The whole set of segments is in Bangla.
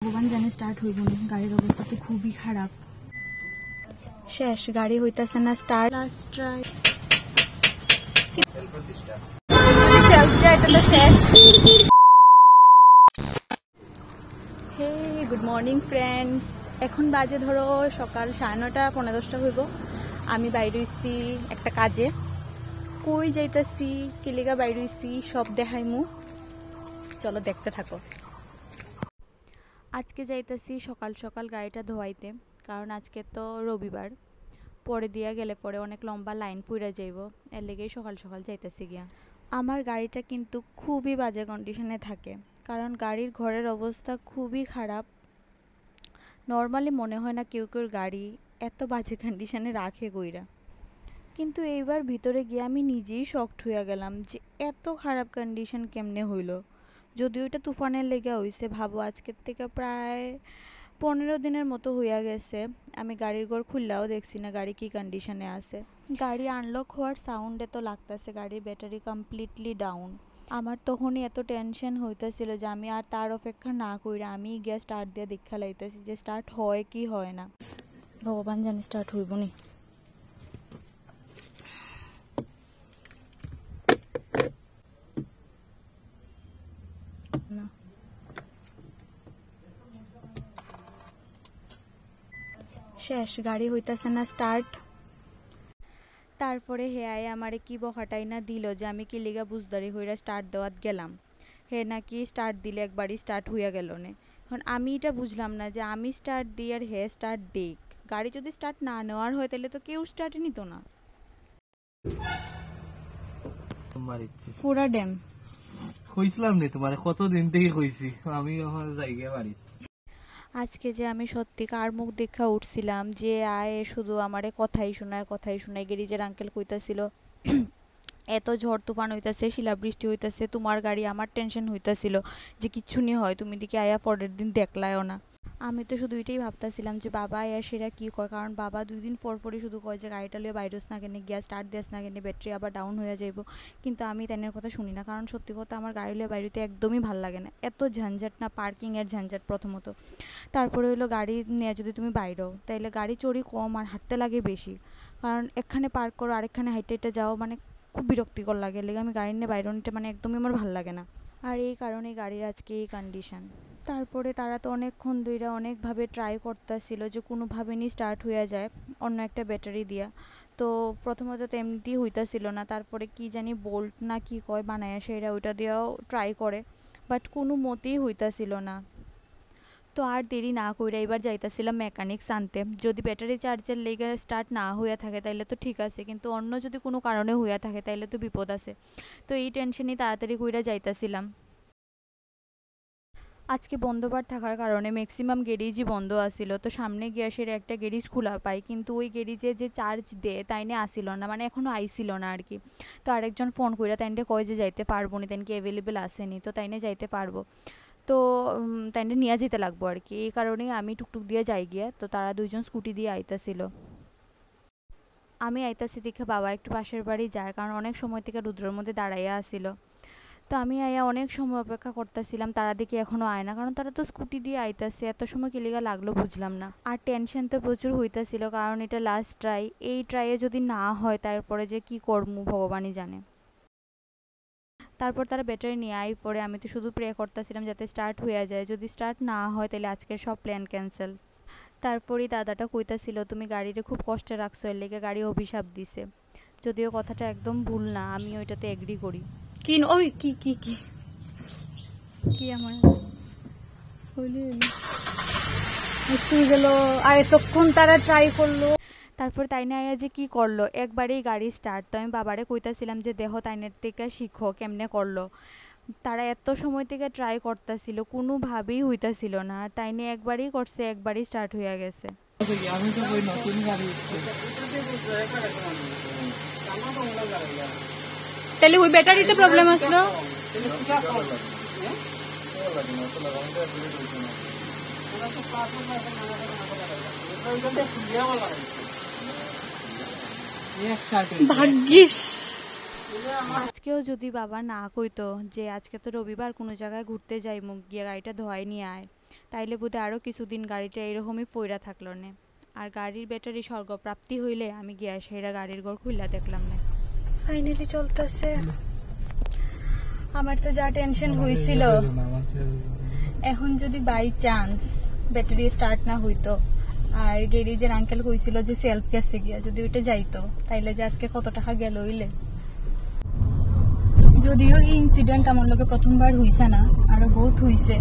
ভগবান জানে স্টার্ট হইব না, গাড়ির অবস্থা তো খুবই খারাপ। শেষ, গাড়ি হইতাছে না স্টার্ট। লাস্ট ট্রাই, এটা তো শেষ। হে গুড মর্নিং ফ্রেন্ডস, এখন বাজে ধরো সকাল 9:30 পৌনে 10টা হইব। আমি বাইরে হইছি একটা কাজে। কই যাইতাছি, কিলিগা বাইরে হইছি সব দেখাইমু, চলো দেখতে থাকো। আজকে যাইতাছি সকাল সকাল গাড়িটা ধোয়াইতে, কারণ আজকে তো রবিবার, পরে দিয়া গেলে পরে অনেক লম্বা লাইন ফুইরা যাইব, এর লেগেই সকাল সকাল যাইতাছি গিয়া। আমার গাড়িটা কিন্তু খুবই বাজে কন্ডিশনে থাকে, কারণ গাড়ির ঘরের অবস্থা খুবই খারাপ। নর্মালি মনে হয় না কেউ কেউ গাড়ি এত বাজে কন্ডিশনে রাখে কইরা, কিন্তু এইবার ভিতরে গিয়ে আমি নিজেই শকড হইয়া গেলাম যে এত খারাপ কন্ডিশন কেমনে হইল। যদিও এটা তুফানের লেগে হইছে, ভাবো আজকের থেকে প্রায় 15 দিনের মতো হইয়া গেছে। আমি গাড়ির ঘর খুললেও দেখছি না গাড়ি কি কন্ডিশনে আছে। গাড়ি আনলক হওয়ার সাউন্ডে তো লাগতেছে গাড়ির ব্যাটারি কমপ্লিটলি ডাউন। আমার তখনই এত টেনশন হইতেছিল যে আমি আর তার অপেক্ষা না কইরা আমি গিয়া স্টার্ট দিয়ে দেখা লাইতেছি যে স্টার্ট হয় কি হয় না। ভগবান জানে স্টার্ট হইব নি। শেষ, গাড়ি হইতাছে না স্টার্ট। তারপরে হে আয় আমারে কি বকাটাই না দিল যে আমি কি লিগা বুঝদারি হইরা স্টার্ট দেওয়াত গেলাম। হে নাকি স্টার্ট দিলে একবারই স্টার্ট হইয়া গেল না। এখন আমি এটা বুঝলাম না যে আমি স্টার্ট দিই আর হে স্টার্ট দিক। গাড়ি যদি স্টার্ট না নেওয়ার হয় তাহলে তো কেউ স্টার্টই নিত না। পুরা ড্যাম কইছিলাম নি তোমারে, কতদিন থেকে কইছি আমি এখন যাইগে বাড়ি। আজকে যে আমি সত্যি কার মুখ দেখা উঠছিলাম যে আয় শুধু আমারে কথাই শোনায় গেরিজের আঙ্কেল কইতাছিল এত ঝড় তুফান হইতাছে, শিলাবৃষ্টি হইতাছে, তোমার গাড়ি আমার টেনশন হইতাছিল যে কিচ্ছু নি হয়, তুমি দিকে আয়া পরের দিন দেখলায়ও না। আমি তো শুধু এটাই ভাবতাছিলাম যে বাবা আয়া সেরা কী কয়, কারণ বাবা 2 দিন পরই শুধু কয় যে গাড়িটা লিয়ে বাইরস না কেনে, গিয়া স্টার্ট দিয়াস না কেনে, ব্যাটারি আবার ডাউন হয়ে যাইব। কিন্তু আমি তাইনের কথা শুনি না, কারণ সত্যি কথা আমার গাড়ি লিয়ে বাইরেতে একদমই ভাল লাগে না। এত ঝঞ্ঝাট না, পার্কিংয়ের ঝঞ্ঝাট প্রথমত, তারপরে হইলো গাড়ি নিয়ে যদি তুমি বাইরেও তাইলে গাড়ি চড়ি কম আর হাঁটতে লাগে বেশি, কারণ এখানে পার্ক করো আরেকখানে হাইটে হাইটে যাও, মানে খুব বিরক্তিকর লাগে। লেগে আমি গাড়ি নিয়ে বাইরে নিতে মানে একদমই আমার ভালো লাগে না। আর এই কারণে গাড়ির আজকে এই কন্ডিশন। তারপরে তারা তো অনেকক্ষণ ধরে অনেকভাবে ট্রাই করতেছিল যে কোনোভাবে নি স্টার্ট হয়ে যায় অন্য একটা ব্যাটারি দিয়া। তো প্রথমত তো এমনিতেই হইতাছিল না, তারপরে কি জানি বোল্ট না কি কয় বানায় সেটা ওইটা দিয়েও ট্রাই করে, বাট কোনো মতেই হইতাছিল না। তো আর দেরি না কইরা এবার যাইতাছিলাম মেকানিক্স আনতে। যদি ব্যাটারি চার্জের লেগে স্টার্ট না হইয়া থাকে তাইলে তো ঠিক আছে, কিন্তু অন্য যদি কোনো কারণে হইয়া থাকে তাইলে তো বিপদ আছে। তো এই টেনশনই তাড়াতাড়ি কইরা যাইতাছিলাম। আজকে বন্ধবার থাকার কারণে ম্যাক্সিমাম গ্যারেজই বন্ধ আসিল। তো সামনে গ্যাসের একটা গ্যারেজ খোলা পাই, কিন্তু ওই গ্যারেজে যে চার্জ দেয় তাইনে আসিল না, মানে এখনও আইছিল না আর কি। তো আরেকজন ফোন কইরা তাইনে কয় যে যাইতে পারবো না, তাইনকে অ্যাভেলেবেল আসেনি, তো তাইনে যাইতে পারবো। তো তাইনে নিয়ে যেতে লাগবো আর কি। এই কারণেই আমি টুকটুক দিয়ে যাই গিয়া। তো তারা 2জন স্কুটি দিয়ে আইতাছিল। আমি আইতাছি দেখে বাবা একটু পাশের বাড়ি যায়, কারণ অনেক সময় থেকে রুদ্রের মধ্যে দাঁড়াইয়া আসিল। তো আমি আয়া অনেক সময় অপেক্ষা করতেছিলাম, তারা দেখি এখনও আয় না, কারণ তারা তো স্কুটি দিয়ে আইতাছে, এত সময় কিলিগা লাগলো বুঝলাম না। আর টেনশন তো প্রচুর হইতাছিল, কারণ এটা লাস্ট ট্রাই, এই ট্রাইয়ে যদি না হয় তারপরে যে কি করবো ভগবানই জানে। তারপর তারা ব্যাটারি নিয়ে আই পরে আমি তো শুধু প্রে করতেছিলাম যাতে স্টার্ট হয়ে যায়, যদি স্টার্ট না হয় তাহলে আজকের সব প্ল্যান ক্যান্সেল। তারপরেই দাদাটা কইতাছিল তুমি গাড়িটা খুব কষ্টে রাখছো, এর লেগে গাড়ি অভিশাপ দিছে। যদিও কথাটা একদম ভুল না, আমি ওইটাতে এগ্রি করি। কি ওই কি কি কি কি আমার একটু গেল আর এতক্ষণ তারা ট্রাই করলো। তারপর তাইনে আয়া যে কি করলো, একবারেই গাড়ি স্টার্ট। তো আমি বাবারে কইতাছিলাম যে দেহ তাইনের থেকে শিখো কেমনে করলো। তারা এত সময় থেকে ট্রাই করতেছিল, কোনোভাবেই হইতাছিল না, আর তাইনে একবারই করছে, একবারই স্টার্ট হয়ে গেছে। আমি তো ওই নতুন গাড়ি তাহলে ওই ব্যাটারিতে প্রবলেম আসলো। ভাগ্যিস আজকেও যদি বাবা না কইতো যে আজকে তো রবিবার কোনো জায়গায় ঘুরতে যাই, মুখ গিয়ে গাড়িটা ধোয়াই নিয়ে আয়, তাইলে বোধহয় আরও কিছুদিন গাড়িটা এরকমই পইরা থাকলো না। আর গাড়ির ব্যাটারি স্বর্গপ্রাপ্তি হইলে আমি গিয়া সেরা গাড়ির ঘর খুললা দেখলাম না। ফাইনালি চলতেছে। আমার তো যা টেনশন হয়েছিল, এখন যদি বাই চান্স ব্যাটারি স্টার্ট না হইতো আর গ্যারেজের আঙ্কেল কইছিল যে সেলফ গেছে গিয়া যদি ওইটা যাইতো, তাইলে যে আজকে কত টাকা গেল হইলে। যদিও এই ইনসিডেন্ট আমার লোকে প্রথমবার হইছে না, আরো বহুত হইছে।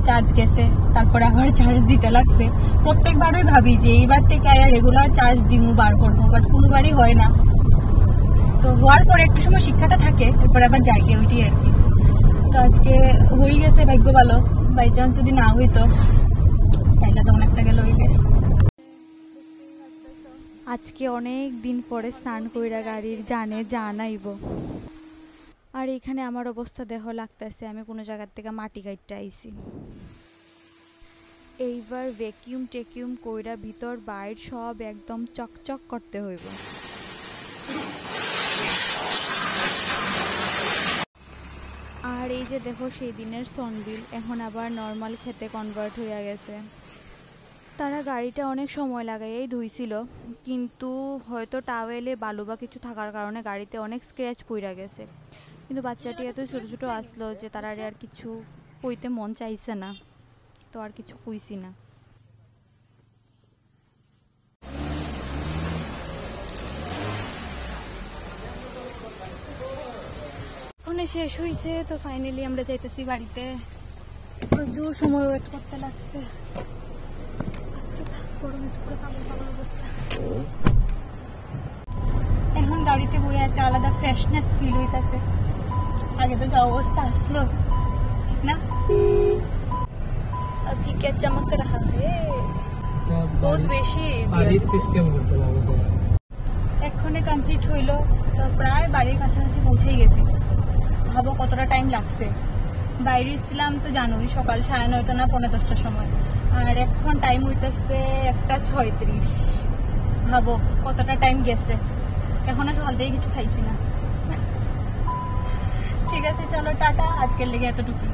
চার্জ গেছে, তারপরে আবার চার্জ দিতে লাগছে। প্রত্যেকবারই ভাবি যে এইবার থেকে রেগুলার চার্জ দিমু বার করবো, বাট কোনোবারই হয় না। তো হওয়ার পরে একটু সময় শিক্ষাটা থাকে, এরপর আবার যাই গে ওইটি আর কি। তো আজকে হয়ে গেছে, ভাগ্য ভালো। বাই চান্স যদি না হইতো তাইলে তখন একটা গেল হইলে। আজকে অনেক দিন পরে স্নান কইরা গাড়ির জান আইব। আর এখানে আমার অবস্থা দেহ লাগতেছে আমি কোনো জায়গার থেকে মাটি কাটতে আইছি। এইবার ভ্যাকিউম টেকিউম কইরা ভিতর বাইর সব একদম চকচক করতে হইব। আর এই যে দেখো সেই দিনের সনবিল এখন আবার নর্মাল খেতে কনভার্ট হইয়া গেছে। তারা গাড়িটা অনেক সময় লাগাইয়াই ধুইছিল, কিন্তু হয়তো টাওয়েলে বালু বা কিছু থাকার কারণে গাড়িতে অনেক স্ক্র্যাচ পইরা গেছে। কিন্তু বাচ্চাটি এত ছোটো ছোটো আসলো যে তারা আর কিছু কইতে মন চাইছে না, তো আর কিছু কইছি না। ওখানে শেষ হয়েছে, তো ফাইনালি আমরা যাইতেছি বাড়িতে। প্রচুর সময় ওয়েট করতে লাগছে, গরমে তো পুরো পাগল পাগল অবস্থা। এখন গাড়িতে বইয়া একটা আলাদা ফ্রেশনেস ফিল হইতাছে। আগে তো যা অবস্থা আসলো, ঠিক না? अभी क्या चमक रहा है बहुत বেশি। এক্ষণে কমপ্লিট হইলো, তো প্রায় বাড়ির কাছাকাছি পৌঁছেই গেছি। ভাবো কতটা টাইম লাগছে। বাইরে ছিলাম তো জানোই সকাল 9:30 না 10:45টার সময়, আর এখন টাইম হইতেছে 1:36। ভাবো কতটা টাইম গেছে। এখন আর সকাল থেকে কিছু খাইছি না। ঠিক আছে, চলো টাটা, আজকের লেগে এতটুকু।